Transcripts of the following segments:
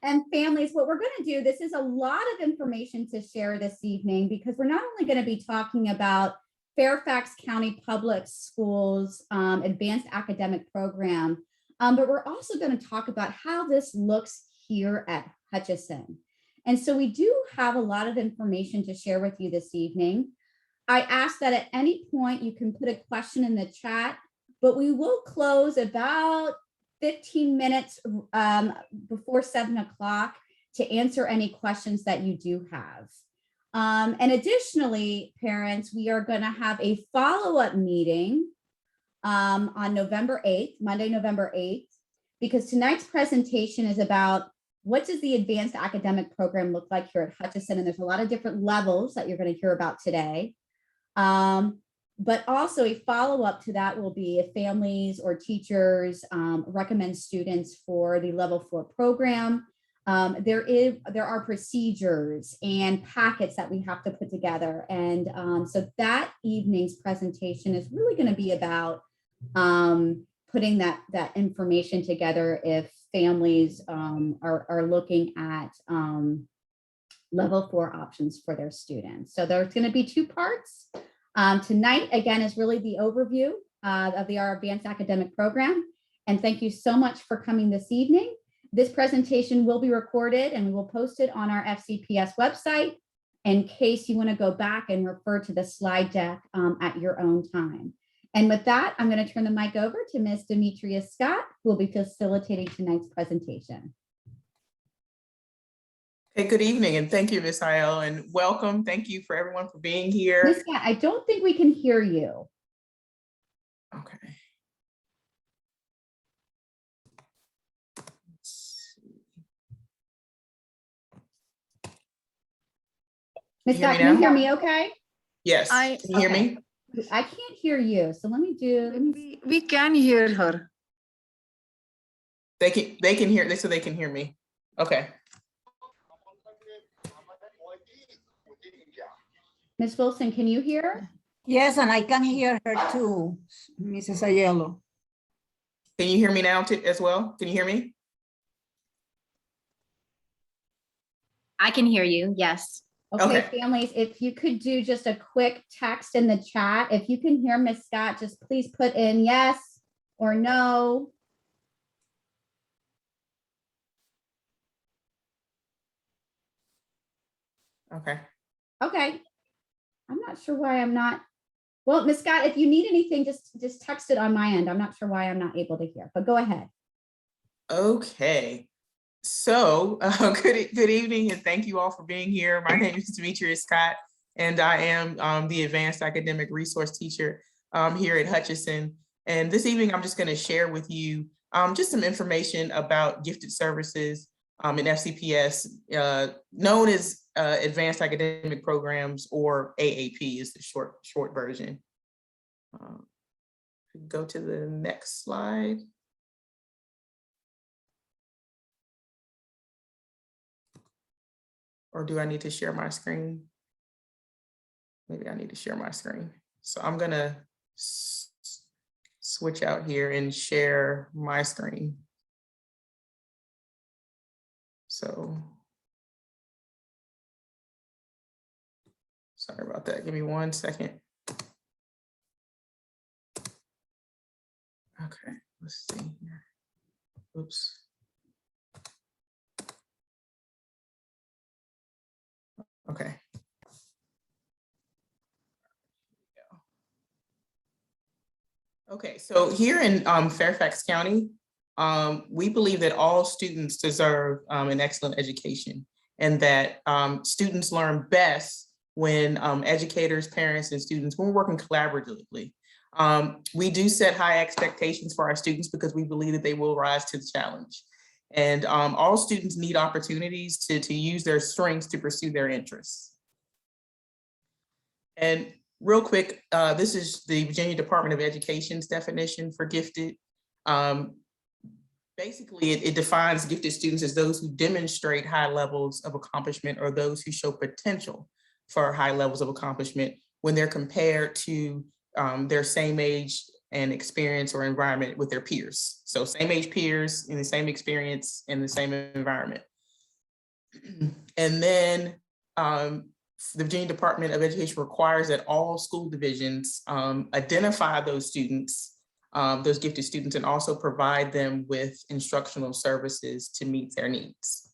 And families, what we're going to do, this is a lot of information to share this evening because we're not only going to be talking about Fairfax County Public Schools advanced academic program, but we're also going to talk about how this looks here at Hutchison. And so we do have a lot of information to share with you this evening. I ask that at any point you can put a question in the chat, but we will close about 15 minutes before 7 o'clock to answer any questions that you do have. And additionally, parents, we are going to have a follow-up meeting on November 8th, Monday, November 8th, because tonight's presentation is about what does the advanced academic program look like here at Hutchison? And there's a lot of different levels that you're going to hear about today. But also a follow-up to that will be if families or teachers recommend students for the level 4 program. There are procedures and packets that we have to put together. And so that evening's presentation is really going to be about putting that information together if families are looking at level 4 options for their students. So there's going to be 2 parts. Tonight, again, is really the overview of our advanced academic program. And thank you so much for coming this evening. This presentation will be recorded and we will post it on our FCPS website in case you want to go back and refer to the slide deck at your own time. And with that, I'm going to turn the mic over to Ms. Demetria Scott, who will be facilitating tonight's presentation. Hey, good evening, and thank you, Ms. Aiel, and welcome. Thank you for everyone for being here. Ms. Scott, I don't think we can hear you. Okay. Ms. Scott, can you hear me okay? Yes, can you hear me? I can't hear you, so let me We can hear her. They can hear, so they can hear me. Okay. Ms. Wilson, can you hear? Yes, and I can hear her too, Mrs. Aiello. Can you hear me now as well? Can you hear me? I can hear you, yes. Okay, families, if you could do just a quick text in the chat. If you can hear Ms. Scott, just please put in yes or no. Okay. Okay. I'm not sure why I'm not. Well, Ms. Scott, if you need anything, just text it on my end. I'm not sure why I'm not able to hear, but go ahead. Okay. So good evening, and thank you all for being here. My name is Demetria Scott, and I am the advanced academic resource teacher here at Hutchison. And this evening, I'm just going to share with you just some information about gifted services in FCPS, known as Advanced Academic Programs, or AAP is the short version. Go to the next slide. Or do I need to share my screen? Maybe I need to share my screen. So I'm gonna switch out here and share my screen. So, sorry about that. Give me 1 second. Okay, let's see here. Oops. Okay. Okay, so here in Fairfax County, we believe that all students deserve an excellent education, and that students learn best when educators, parents, and students, when we're working collaboratively. We do set high expectations for our students because we believe that they will rise to the challenge. And all students need opportunities to use their strengths to pursue their interests. And real quick, this is the Virginia Department of Education's definition for gifted. Basically, it defines gifted students as those who demonstrate high levels of accomplishment, or those who show potential for high levels of accomplishment when they're compared to their same age and experience or environment with their peers. So same age peers in the same experience in the same environment. And then the Virginia Department of Education requires that all school divisions identify those students, those gifted students, and also provide them with instructional services to meet their needs.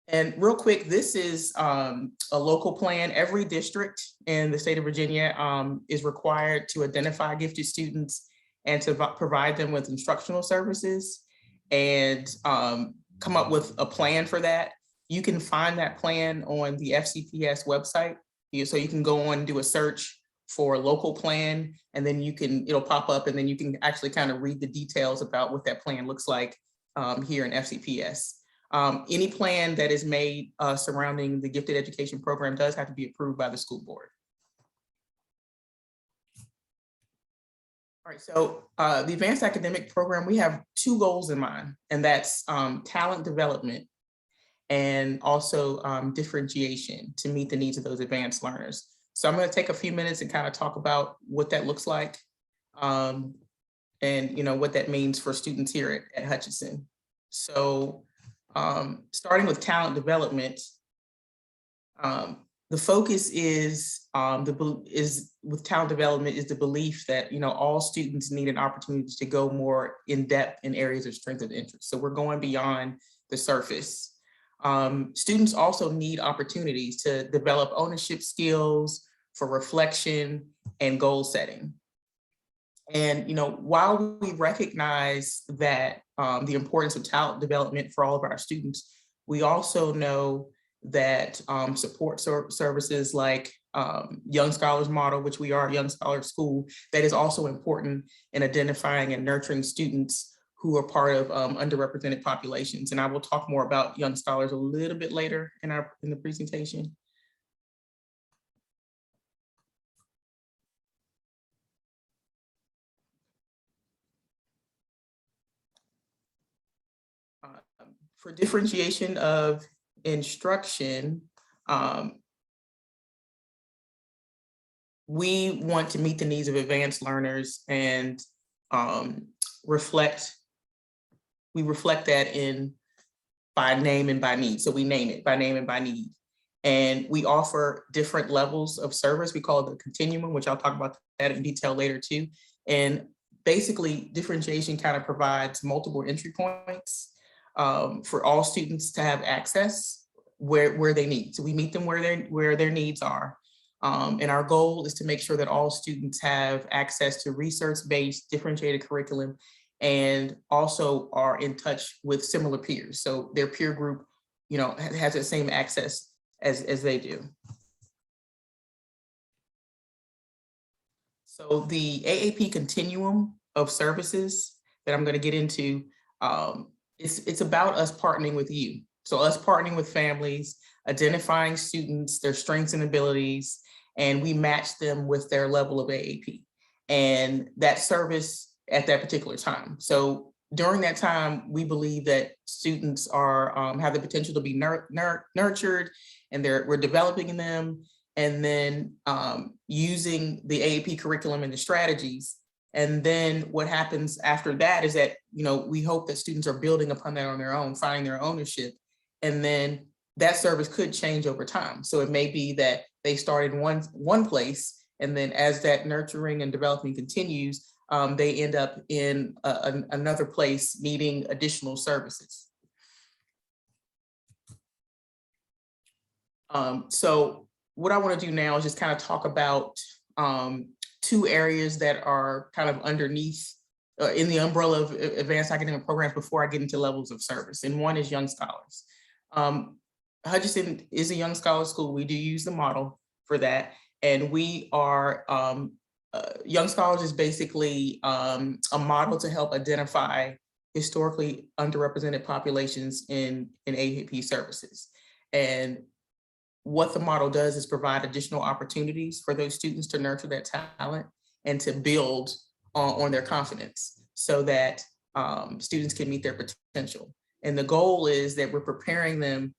And real quick, this is a local plan. Every district in the state of Virginia is required to identify gifted students and to provide them with instructional services and come up with a plan for that. You can find that plan on the FCPS website. So you can go on and do a search for local plan, and then it'll pop up, and then you can actually kind of read the details about what that plan looks like here in FCPS. Any plan that is made surrounding the gifted education program does have to be approved by the school board. All right, so the advanced academic program, we have two goals in mind, and that's talent development and also differentiation to meet the needs of those advanced learners. So I'm going to take a few minutes and kind of talk about what that looks like and what that means for students here at Hutchison. So starting with talent development, the focus is with talent development is the belief that all students need an opportunity to go more in depth in areas of strength and interest. So we're going beyond the surface. Students also need opportunities to develop ownership skills for reflection and goal setting. And while we recognize that the importance of talent development for all of our students, we also know that support services like Young Scholars Model, which we are a Young Scholars School, that is also important in identifying and nurturing students who are part of underrepresented populations. And I will talk more about Young Scholars a little bit later in the presentation. For differentiation of instruction, we want to meet the needs of advanced learners and we reflect that by name and by need. So we name it by name and by need. And we offer different levels of service. We call it the continuum, which I'll talk about that in detail later too. And basically differentiation kind of provides multiple entry points for all students to have access where they need. So we meet them where their needs are. And our goal is to make sure that all students have access to research-based differentiated curriculum and also are in touch with similar peers. So their peer group, has the same access as they do. So the AAP continuum of services that I'm going to get into, it's about us partnering with you. So us partnering with families, identifying students, their strengths and abilities, and we match them with their level of AAP and that service at that particular time. So during that time, we believe that students have the potential to be nurtured, and we're developing them, and then using the AAP curriculum and the strategies. And then what happens after that is that, we hope that students are building upon that on their own, finding their ownership. And then that service could change over time. So it may be that they start in one place, and then as that nurturing and developing continues, they end up in another place needing additional services. So what I want to do now is just kind of talk about two areas that are kind of underneath in the umbrella of advanced academic programs before I get into levels of service. And one is Young Scholars. Hutchison is a Young Scholars School. We do use the model for that. And we are, Young Scholars is basically a model to help identify historically underrepresented populations in AAP services. And what the model does is provide additional opportunities for those students to nurture that talent and to build on their confidence so that students can meet their potential. And the goal is that we're preparing them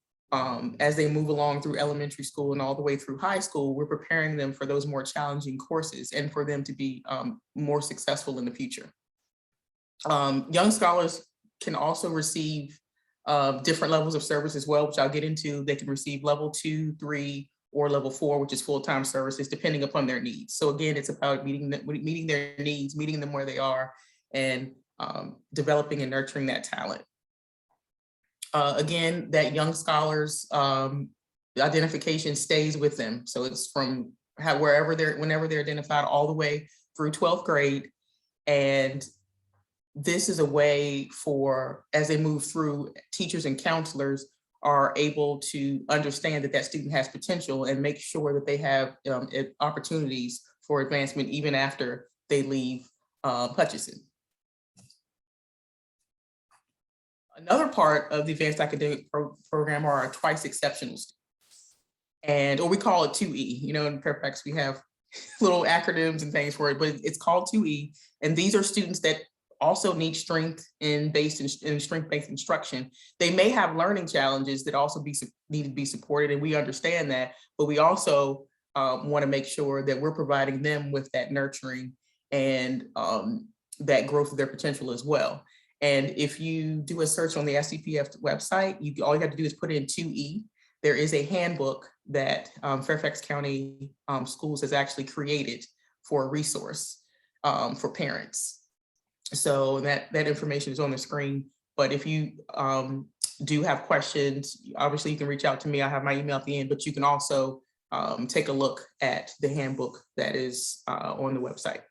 as they move along through elementary school and all the way through high school. We're preparing them for those more challenging courses and for them to be more successful in the future. Young Scholars can also receive different levels of service as well, which I'll get into. They can receive level 2, 3, or level 4, which is full-time services, depending upon their needs. So again, it's about meeting their needs, meeting them where they are, and developing and nurturing that talent. Again, that young scholars identification stays with them. So it's from whenever they're identified all the way through 12th grade. And this is a way for, as they move through, teachers and counselors are able to understand that that student has potential and make sure that they have opportunities for advancement even after they leave Hutchison. Another part of the advanced academic program are our twice exceptional students. Or we call it 2E. You know, in Fairfax, we have little acronyms and things for it, but it's called 2E. And these are students that also need strength-based instruction. They may have learning challenges that also need to be supported, and we understand that, but we also want to make sure that we're providing them with that nurturing and that growth of their potential as well. And if you do a search on the SCPF website, all you have to do is put in 2E. There is a handbook that Fairfax County Schools has actually created for a resource for parents. So that information is on the screen. But if you do have questions, obviously you can reach out to me. I have my email at the end, but you can also take a look at the handbook that is on the website.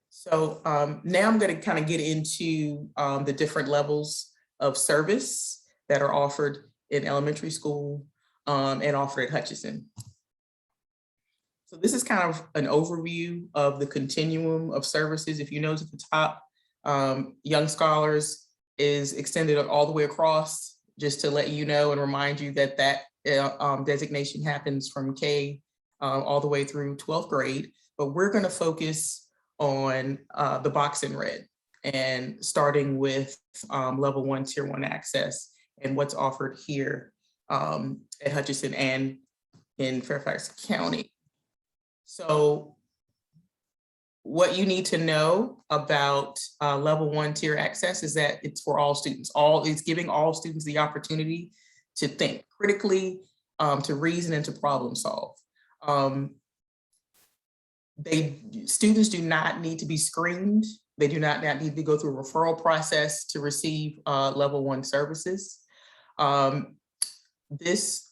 So now I'm going to kind of get into the different levels of service that are offered in elementary school and offered at Hutchison. So this is kind of an overview of the continuum of services. If you notice at the top, Young Scholars is extended all the way across, just to let you know and remind you that designation happens from K all the way through 12th grade. But we're going to focus on the box in red, and starting with level 1, tier 1 access and what's offered here at Hutchison and in Fairfax County. So what you need to know about level 1 tier access is that it's for all students. It's giving all students the opportunity to think critically, to reason, and to problem solve. Students do not need to be screened. They do not need to go through a referral process to receive level 1 services. This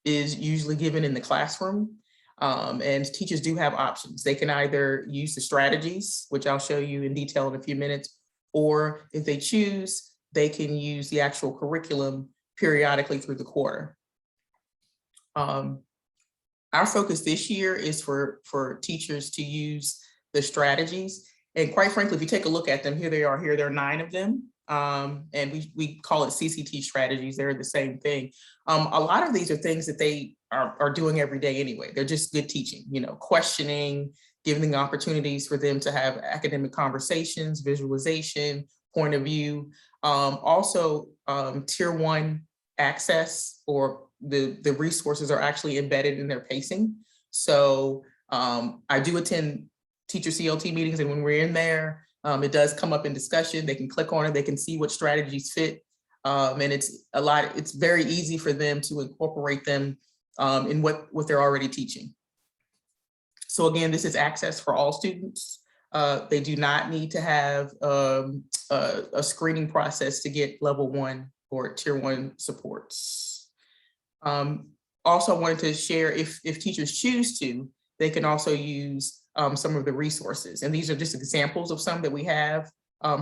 is usually given in the classroom, and teachers do have options. They can either use the strategies, which I'll show you in detail in a few minutes, or if they choose, they can use the actual curriculum periodically through the quarter. Our focus this year is for teachers to use the strategies. And quite frankly, if you take a look at them, here there are 9 of them. And we call it CCT strategies. They're the same thing. A lot of these are things that they are doing every day anyway. They're just good teaching, you know, questioning, giving opportunities for them to have academic conversations, visualization, point of view. Also, tier 1 access, or the resources are actually embedded in their pacing. So I do attend teacher CLT meetings, and when we're in there, it does come up in discussion. They can click on it, they can see what strategies fit. And it's very easy for them to incorporate them in what they're already teaching. So again, this is access for all students. They do not need to have a screening process to get level 1 or tier 1 supports. Also, I wanted to share, if teachers choose to, they can also use some of the resources. And these are just examples of some that we have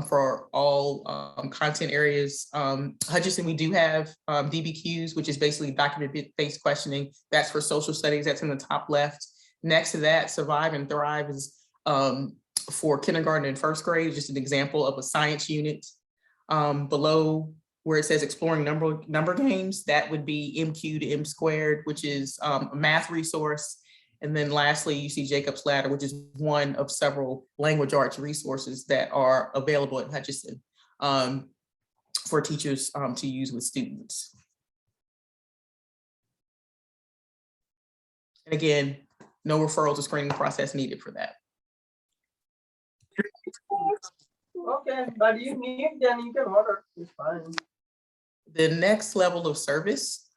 for all content areas. Hutchison, we do have DBQs, which is basically document-based questioning. That's for social studies, that's in the top left. Next to that, Survive and Thrive is for kindergarten and first grade, just an example of a science unit. Below where it says exploring number games, that would be MQ to M squared, which is a math resource. And then lastly, you see Jacob's Ladder, which is one of several language arts resources that are available at Hutchison for teachers to use with students. And again, no referrals or screening process needed for that. Okay, but you need, then you can order, it's fine. The next level of service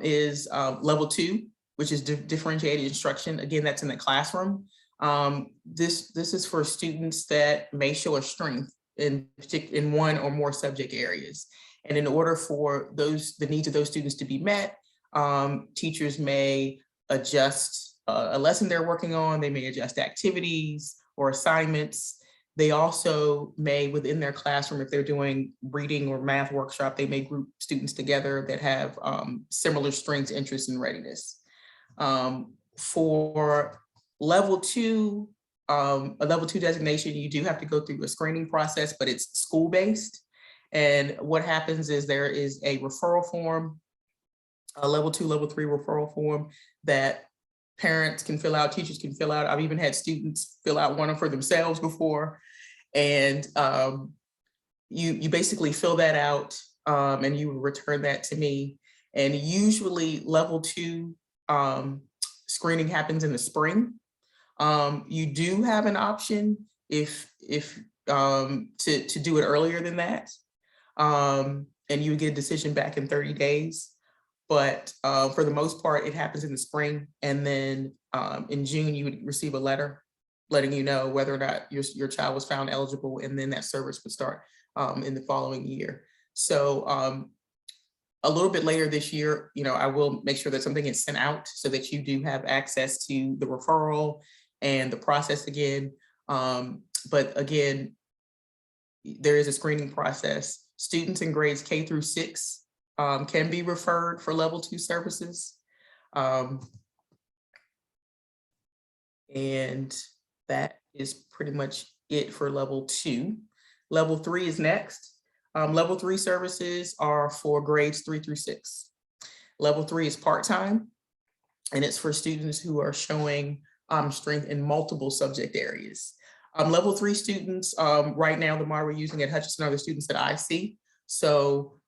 is level 2, which is differentiated instruction. Again, that's in the classroom. This is for students that may show a strength in one or more subject areas. And in order for the needs of those students to be met, teachers may adjust a lesson they're working on. They may adjust activities or assignments. They also may, within their classroom, if they're doing reading or math workshop, they may group students together that have similar strengths, interests, and readiness. For level 2, a level 2 designation, you do have to go through a screening process, but it's school-based. And what happens is there is a referral form, a level 2, level 3 referral form that parents can fill out, teachers can fill out. I've even had students fill out one for themselves before. And you basically fill that out and you return that to me. And usually level 2 screening happens in the spring. You do have an option if to do it earlier than that. And you would get a decision back in 30 days. But for the most part, it happens in the spring. And then in June, you would receive a letter letting you know whether or not your child was found eligible, and then that service would start in the following year. So a little bit later this year, I will make sure that something is sent out so that you do have access to the referral and the process again. But again, there is a screening process. Students in grades K through 6 can be referred for level 2 services. And that is pretty much it for level 2. Level 3 is next. Level 3 services are for grades 3 through 6. Level 3 is part-time, and it's for students who are showing strength in multiple subject areas. Level 3 students, right now, the model we're using at Hutchison are the students that I see. So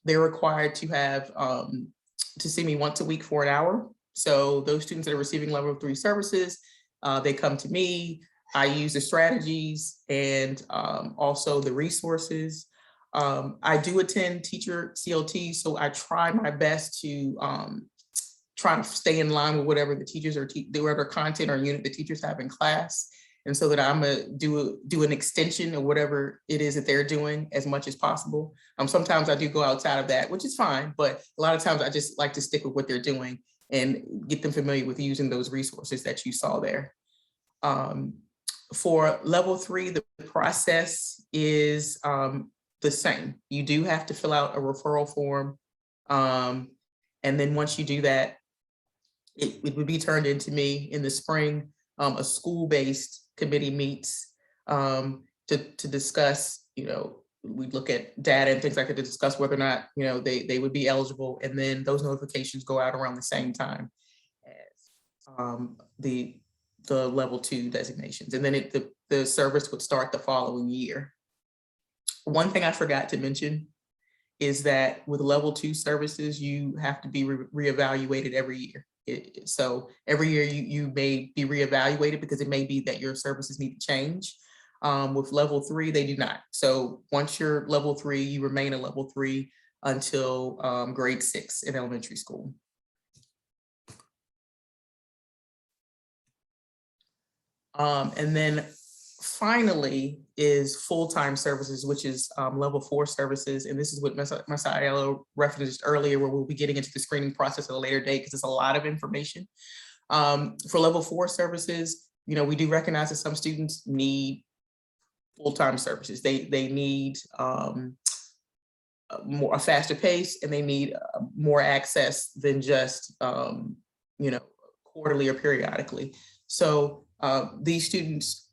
they're required to have to see me once a week for an hour. So those students that are receiving level 3 services, they come to me. I use the strategies and also the resources. I do attend teacher CLT, so I try my best to try to stay in line with whatever the teachers are, whatever content or unit the teachers have in class. And so that I'm gonna do an extension of whatever it is that they're doing as much as possible. Sometimes I do go outside of that, which is fine, but a lot of times I just like to stick with what they're doing and get them familiar with using those resources that you saw there. For level 3, the process is the same. You do have to fill out a referral form. And then once you do that, it would be turned into me in the spring. A school-based committee meets to discuss, we look at data and things like that to discuss whether or not, they would be eligible. And then those notifications go out around the same time as the level 2 designations. And then the service would start the following year. One thing I forgot to mention is that with level 2 services, you have to be reevaluated every year. So every year you may be reevaluated because it may be that your services need to change. With level 3, they do not. So once you're level 3, you remain a level 3 until grade 6 in elementary school. And then finally is full-time services, which is level 4 services. And this is what Masaela referenced earlier, where we'll be getting into the screening process at a later date because it's a lot of information. For level 4 services, we do recognize that some students need full-time services. They need a faster pace, and they need more access than just quarterly or periodically. So these students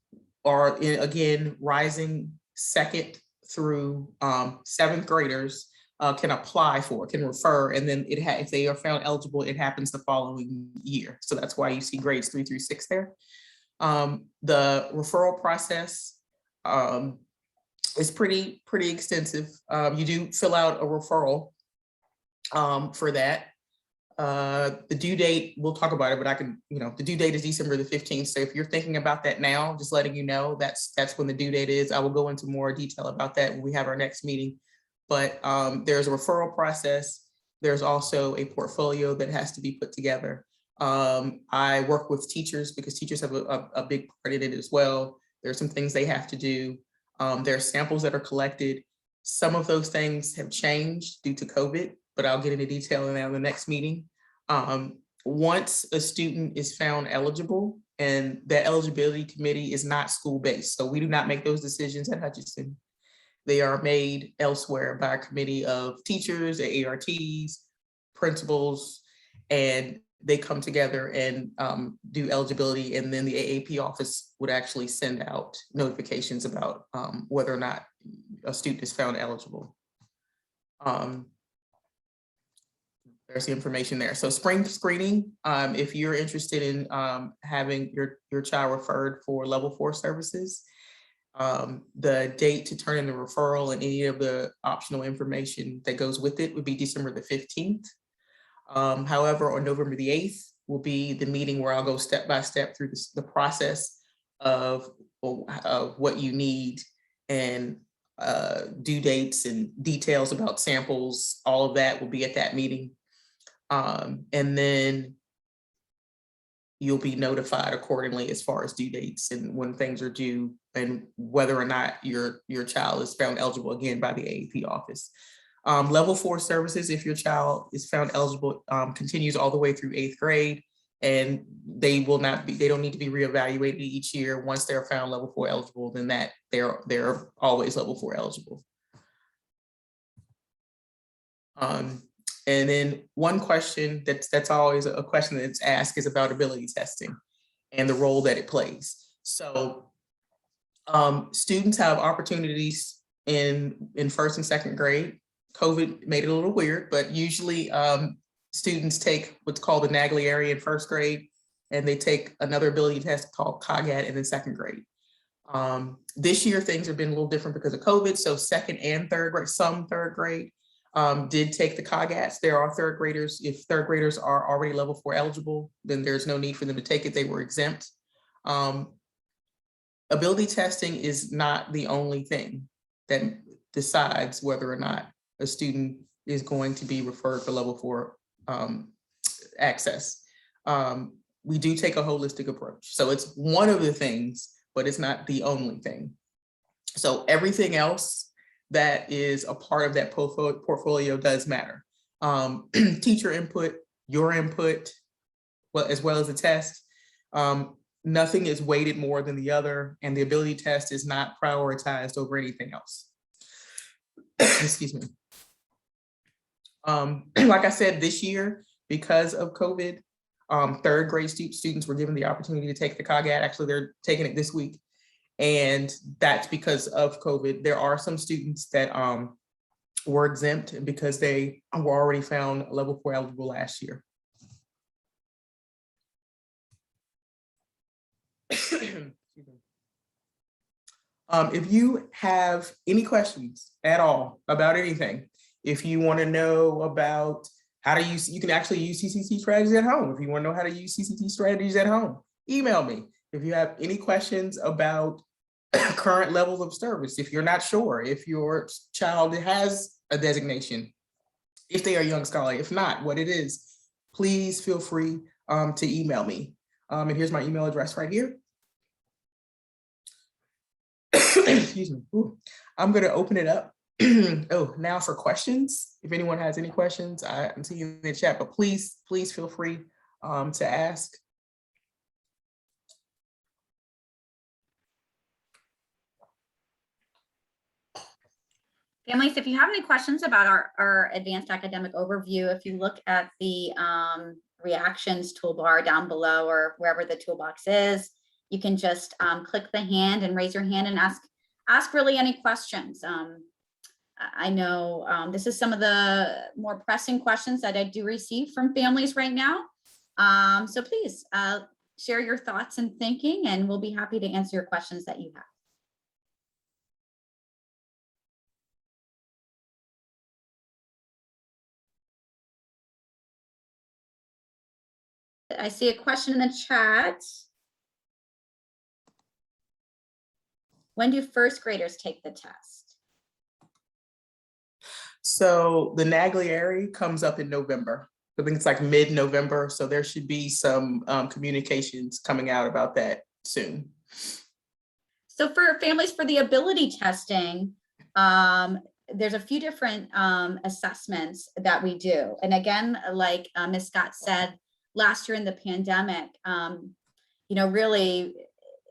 are again rising 2nd through 7th graders can apply for, can refer, and then if they are found eligible, it happens the following year. So that's why you see grades 3 through 6 there. The referral process is pretty extensive. You do fill out a referral for that. The due date, we'll talk about it, but I can, the due date is December the 15th. So if you're thinking about that now, just letting you know, that's when the due date is. I will go into more detail about that when we have our next meeting. But there's a referral process. There's also a portfolio that has to be put together. I work with teachers because teachers have a big part in it as well. There's some things they have to do. There are samples that are collected. Some of those things have changed due to COVID, but I'll get into detail in that in the next meeting. Once a student is found eligible, and the eligibility committee is not school-based, so we do not make those decisions at Hutchison. They are made elsewhere by a committee of teachers, ARTs, principals, and they come together and do eligibility, and then the AAP office would actually send out notifications about whether or not a student is found eligible. There's the information there. So spring screening, if you're interested in having your child referred for level 4 services, the date to turn in the referral and any of the optional information that goes with it would be December the 15th. However, on November the 8th will be the meeting where I'll go step by step through the process of what you need and due dates and details about samples. All of that will be at that meeting. And then you'll be notified accordingly as far as due dates and when things are due and whether or not your child is found eligible again by the AAP office. Level 4 services, if your child is found eligible, continues all the way through 8th grade, and they don't need to be reevaluated each year. Once they're found level 4 eligible, then they're always level 4 eligible. And then one question that's always a question that's asked is about ability testing and the role that it plays. So students have opportunities in 1st and 2nd grade. COVID made it a little weird, but usually students take what's called the Naglieri in 1st grade, and they take another ability test called COGAT in the 2nd grade. This year, things have been a little different because of COVID. So 2nd and 3rd grade, some 3rd grade did take the COGATs. There are 3rd graders. If 3rd graders are already level 4 eligible, then there's no need for them to take it. They were exempt. Ability testing is not the only thing that decides whether or not a student is going to be referred for level 4 access. We do take a holistic approach. So it's one of the things, but it's not the only thing. So everything else that is a part of that portfolio does matter. Teacher input, your input, as well as the test. Nothing is weighted more than the other, and the ability test is not prioritized over anything else. Excuse me. Like I said, this year, because of COVID, 3rd grade students were given the opportunity to take the COGAT. Actually, they're taking it this week. And that's because of COVID. There are some students that were exempt because they were already found level 4 eligible last year. If you have any questions at all about anything, if you want to know about how to use, you can actually use CCT strategies at home. If you want to know how to use CCT strategies at home, email me. If you have any questions about current levels of service, if you're not sure, if your child has a designation, if they are a young scholar, if not, what it is, please feel free to email me. And here's my email address right here. Excuse me. Ooh. I'm going to open it up. Oh, now for questions. If anyone has any questions, I'm seeing in the chat, but please feel free to ask. Families, if you have any questions about our advanced academic overview, if you look at the reactions toolbar down below or wherever the toolbox is, you can just click the hand and raise your hand and ask really any questions. I know this is some of the more pressing questions that I do receive from families right now. So please share your thoughts and thinking, and we'll be happy to answer your questions that you have. I see a question in the chat. When do first graders take the test? So the Naglieri comes up in November. I think it's like mid-November, so there should be some communications coming out about that soon. So for families for the ability testing, there's a few different assessments that we do. And again, like Ms. Scott said, last year in the pandemic, really,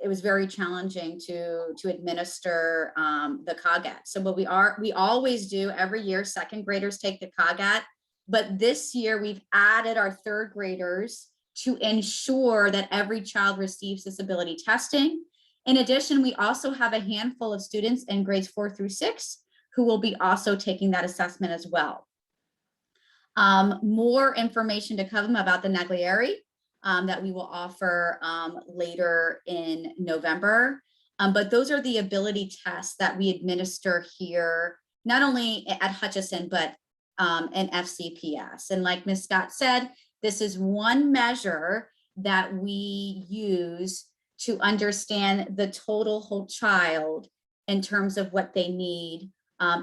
it was very challenging to administer the COGAT. So what we always do every year, second graders take the COGAT, but this year we've added our third graders to ensure that every child receives disability testing. In addition, we also have a handful of students in grades 4 through 6 who will be also taking that assessment as well. More information to come about the Naglieri that we will offer later in November. But those are the ability tests that we administer here, not only at Hutchison, but in FCPS. And like Ms. Scott said, this is one measure that we use to understand the total whole child in terms of what they need,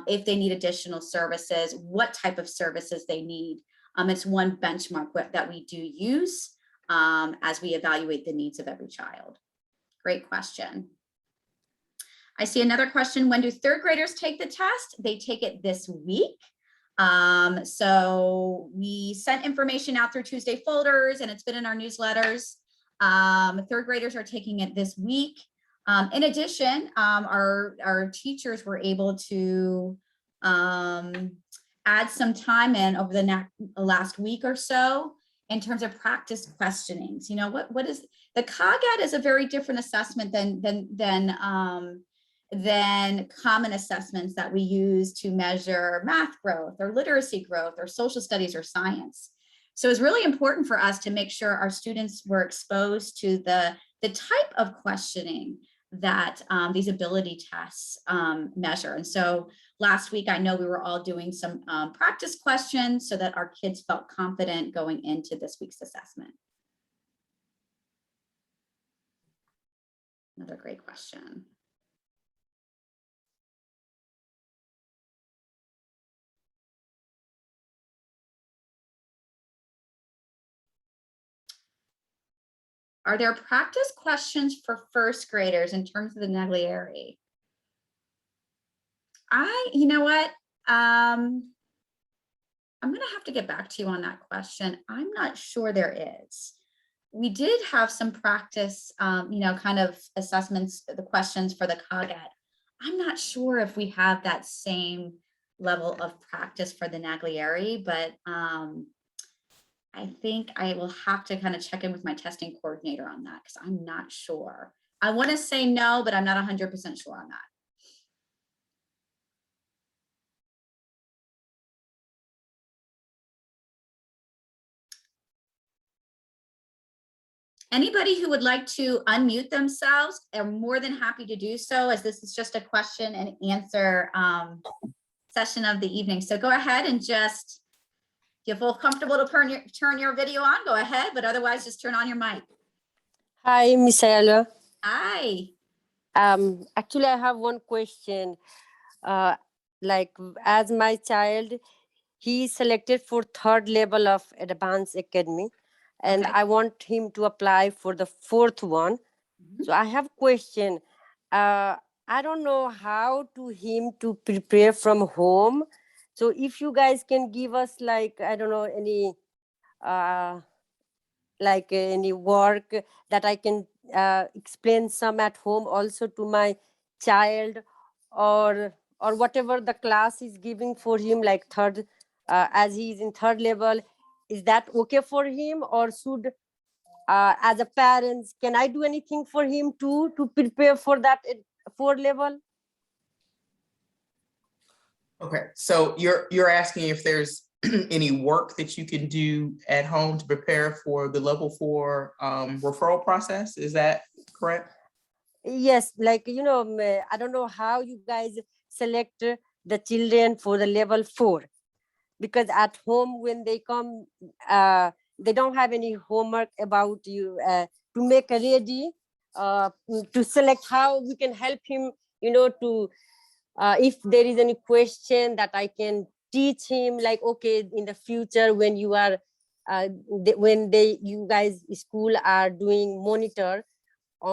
if they need additional services, what type of services they need. It's one benchmark that we do use as we evaluate the needs of every child. Great question. I see another question. When do third graders take the test? They take it this week. So we sent information out through Tuesday folders, and it's been in our newsletters. Third graders are taking it this week. In addition, our teachers were able to add some time in over the last week or so in terms of practice questionings. What is the COGAT is a very different assessment than common assessments that we use to measure math growth or literacy growth or social studies or science. So it's really important for us to make sure our students were exposed to the type of questioning that these ability tests measure. And so last week, I know we were all doing some practice questions so that our kids felt confident going into this week's assessment. Another great question. Are there practice questions for first graders in terms of the Naglieri? You know what? I'm going to have to get back to you on that question. I'm not sure there is. We did have some practice, kind of assessments, the questions for the COGAT. I'm not sure if we have that same level of practice for the Naglieri, but I think I will have to kind of check in with my testing coordinator on that because I'm not sure. I want to say no, but I'm not 100% sure on that. Anybody who would like to unmute themselves are more than happy to do so, as this is just a question and answer session of the evening. So go ahead and just, if you feel comfortable to turn your video on, go ahead, but otherwise just turn on your mic. Hi, Miss Ayala. Hi. Actually, I have one question. Like, as my child, he is selected for third level of advanced academy, and Okay. I want him to apply for the fourth one. Mhm. So I have a question. I don't know how to him to prepare from home. So if you guys can give us like, I don't know, any any work that I can explain some at home also to my child, or whatever the class is giving for him, like third, as he is in third level, is that okay for him, or should as a parent, can I do anything for him too to prepare for that fourth level? Okay, so you're asking if there's any work that you can do at home to prepare for the level 4 referral process, is that correct? Yes, like, I don't know how you guys select the children for the level 4, because at home when they come, they don't have any homework about you to make ready to select how we can help him, to if there is any question that I can teach him, like, okay, in the future when you are when you guys school are doing monitor,